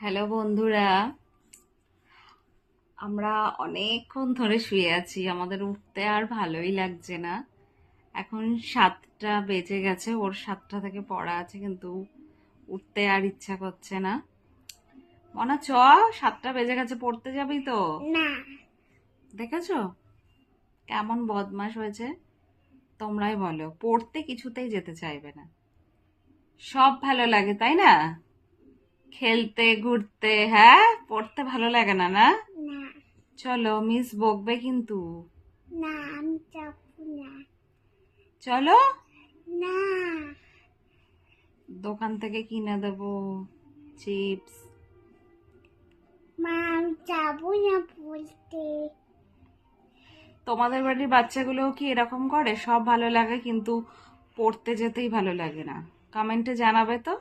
Hello বন্ধুরা, আমরা অনেকক্ষণ ধরে শুয়ে আছি, আমাদের উঠতে আর ভালোই লাগছে না। এখন 7টা বেজে গেছে, ওর 7টা থেকে পড়া আছে, কিন্তু উঠতে আর ইচ্ছা করছে না। মনা চ, 7টা বেজে গেছে, পড়তে যাবি তো? না। দেখেছো কেমন বদমাশ হয়েছে? তোমরাই বলো, পড়তে কিছুতেই যেতে চাইবে না। সব ভালো লাগে তাই না? খেলতে ঘুরতে, হ্যাঁ, পড়তে ভালো লাগে না না? না। চলো, মিস বকবে কিন্তু। না, আমি যাবো না। চলো, না। দোকান থেকে কিনে দেবো চিপস। মা, আমি যাবো না বলতে। তোমাদের বাড়ির বাচ্চাগুলোও কি এরকম করে? সব ভালো লাগে কিন্তু পড়তে যেতেই ভালো লাগে না? কমেন্টে জানাবে তো।